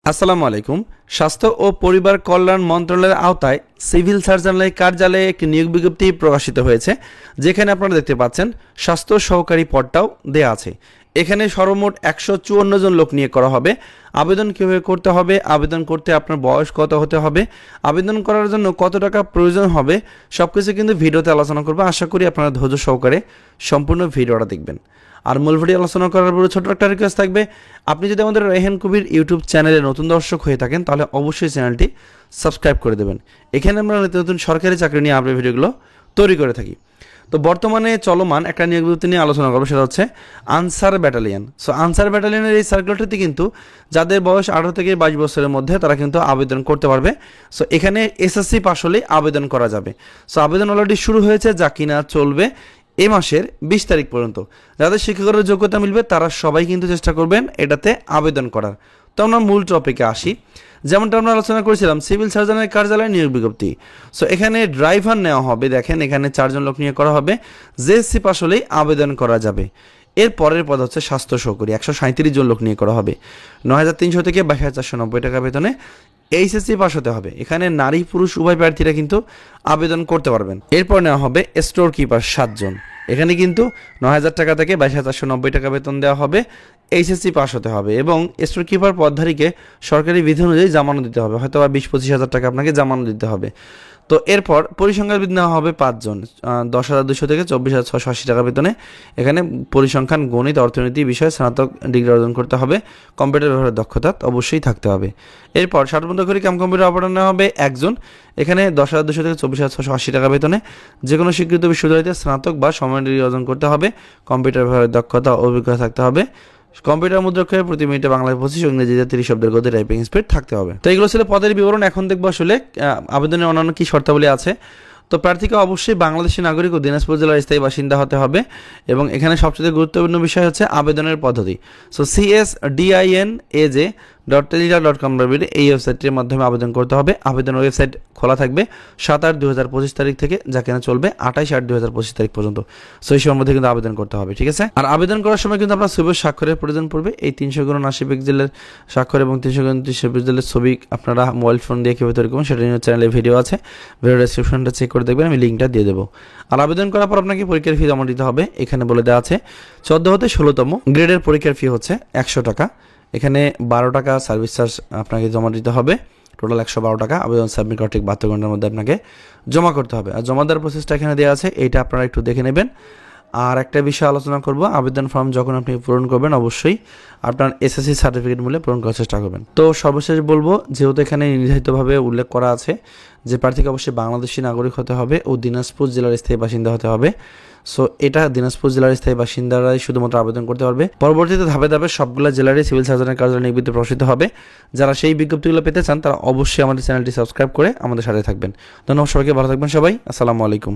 আসসালামু আলাইকুম। স্বাস্থ্য ও পরিবার কল্যাণ মন্ত্রণালয়ের আওতায় সিভিল সার্জনের কার্যালয়ে একটি নিয়োগ বিজ্ঞপ্তি প্রকাশিত হয়েছে, যেখানে আপনারা দেখতে পাচ্ছেন স্বাস্থ্য সহকারী পদটাও দেয়া আছে। এখানে সর্বমোট 154 জন লোক নিয়োগ করা হবে। আবেদন কীভাবে করতে হবে, আবেদন করতে আপনার বয়স কত হতে হবে, আবেদন করার জন্য কত টাকা প্রয়োজন হবে, সব কিছু কিন্তু ভিডিওতে আলোচনা করবো। আশা করি আপনারা ধৈর্য সহকারে সম্পূর্ণ ভিডিওটা দেখবেন। আর মূল ভিডিও আলোচনা করার পরে ছোট্ট একটা রিকোয়েস্ট থাকবে, আপনি যদি আমাদের রায়হান কবির ইউটিউব চ্যানেলে নতুন দর্শক হয়ে থাকেন তাহলে অবশ্যই চ্যানেলটি সাবস্ক্রাইব করে দেবেন। এখানে আমরা নতুন নতুন সরকারি চাকরি নিয়ে আপডেট ভিডিওগুলো তৈরি করে থাকি। তো বর্তমানে চলমান একটা নিয়োগ বিজ্ঞপ্তি নিয়ে আলোচনা করবো, সেটা হচ্ছে আনসার ব্যাটালিয়ন। সো আনসার ব্যাটালিয়নের এই সার্কুলারটিতে কিন্তু যাদের বয়স 18 থেকে 22 বছরের মধ্যে তারা কিন্তু আবেদন করতে পারবে। সো এখানে এসএসসি পাস হলেই আবেদন করা যাবে। সো আবেদন অলরেডি শুরু হয়েছে, যা কিনা চলবে এই মাসের 20 তারিখ পর্যন্ত। যাদের শিক্ষকের যোগ্যতা মিলবে তারা সবাই কিন্তু চেষ্টা করবেন এটাতে আবেদন করার। তো আমরা মূল টপিকে আসি। যেমনটা আমরা আলোচনা করেছিলাম, সিভিল সার্জনের কার্যালয়ে নিয়োগ বিজ্ঞপ্তি। সো এখানে ড্রাইভার নেওয়া হবে। দেখেন এখানে 4 জন লোক নিয়োগ করা হবে, জেএসসি পাস হলেই আবেদন করা যাবে। এর পরের পদ হচ্ছে স্বাস্থ্য সহকারী, 137 জন লোক নিয়োগ করা হবে, 9,300 থেকে 22,490 টাকা বেতনে। এইচএসসি পাস হতে হবে। এখানে নারী পুরুষ উভয় প্রার্থীরা কিন্তু আবেদন করতে পারবেন। এরপর নেওয়া হবে স্টোর কিপার 7 জন। এখানে কিন্তু 9,000 টাকা থেকে 22,490 টাকা বেতন দেওয়া হবে, এইচএসসি পাস হতে হবে এবং স্টোর কিপার পদধারীকে সরকারি বিধি অনুযায়ী জামানত দিতে হবে, হয়তো বা 20-25 হাজার টাকা আপনাকে জামানত দিতে হবে। তো এরপর পরিসংখ্যানবিদ নেওয়া হবে 5 জন, 10,200 থেকে 24,680 টাকা বেতনে। এখানে পরিসংখ্যান, গণিত, অর্থনীতি বিষয়ে স্নাতক ডিগ্রি অর্জন করতে হবে, কম্পিউটার ব্যবহারের দক্ষতা অবশ্যই থাকতে হবে। এরপর 60 বন্ধকারী কাম কম্পিউটার অপারেটর নেওয়া হবে 1 জন। এখানে 10,200 থেকে 24,680 টাকা বেতনে। যে কোনো স্বীকৃত বিশ্ববিদ্যালয়তে স্নাতক বা সমমান ডিগ্রি অর্জন করতে হবে, কম্পিউটার ব্যবহারের দক্ষতা অভিজ্ঞতা থাকতে হবে। কম্পিউটার মুদ্রাক্ষরে প্রতি মিনিটে বাংলায় 25, ইংরেজিতে 30 শব্দের গতি টাইপিং স্পিড থাকতে হবে। তো এগুলো ছিল পদের বিবরণ। এখন দেখবো আসলে আবেদনের অন্যান্য কি শর্তাবলী আছে। তো প্রার্থীকে অবশ্যই বাংলাদেশি নাগরিক ও দিনাজপুর জেলার স্থায়ী বাসিন্দা হতে হবে এবং এখানে সবচেয়ে গুরুত্বপূর্ণ বিষয় হচ্ছে আবেদনের পদ্ধতি। সো csdinaj.telegra.com এই ওয়েবসাইটের মাধ্যমে আবেদন করতে হবে। আবেদন ওয়েবসাইট খোলা থাকবে 7/8/2025 তারিখ থেকে, যা কিনা চলবে 28/8/2025 তারিখ পর্যন্ত। সো এই সময়ের মধ্যে কিন্তু আবেদন করতে হবে, ঠিক আছে। আর আবেদন করার সময় কিন্তু আপনার ছবি স্বাক্ষরের প্রয়োজন পড়বে। এই 300x80 পিক্সেলের স্বাক্ষর এবং 300x30 পিক্সেলের ছবি আপনারা মোবাইল ফোন দিয়ে কীভাবে তৈরি করবেন সেটা নিয়ে চ্যানেলে ভিডিও আছে, ভিডিও ডেসক্রিপশনটা চেক করে দেখবেন, আমি লিঙ্কটা দিয়ে দেবো। আর আবেদন করার পর আপনাকে পরীক্ষার ফি জমা দিতে হবে। এখানে বলে দেওয়া আছে 14 হতে 16তম গ্রেডের পরীক্ষার ফি হচ্ছে 100 টাকা। এখানে 12 টাকা সার্ভিস চার্জ আপনাকে জমা দিতে হবে, টোটাল 112 টাকা। আবেদন সাবমিট করার ঠিক 72 ঘন্টার মধ্যে আপনাকে জমা করতে হবে। আর জমা দেওয়ার প্রসেসটা এখানে দেওয়া আছে, এইটা আপনারা একটু দেখে নেবেন। আর একটা বিষয় আলোচনা করব, আবেদন ফর্ম যখন আপনি পূরণ করবেন অবশ্যই আপনার এসএসসি সার্টিফিকেট মূল্যে পূরণ করার চেষ্টা করবেন। তো সর্বশেষ বলবো, যেহেতু এখানে নির্ধারিতভাবে উল্লেখ করা আছে যে প্রার্থীকে অবশ্যই বাংলাদেশি নাগরিক হতে হবে ও দিনাজপুর জেলার স্থায়ী বাসিন্দা হতে হবে। সো এটা দিনাজপুর জেলার স্থায়ী বাসিন্দারাই শুধুমাত্র আবেদন করতে পারবে। পরবর্তীতে ধাপে ধাপে সবগুলো জেলারই সিভিল সার্জনের কার্যালয় নিয়োগ বিজ্ঞপ্তি প্রকাশিত হবে। যারা সেই বিজ্ঞপ্তিগুলো পেতে চান তারা অবশ্যই আমাদের চ্যানেলটি সাবস্ক্রাইব করে আমাদের সাথে থাকবেন। ধন্যবাদ সবাইকে, ভালো থাকবেন সবাই। আসসালামু আলাইকুম।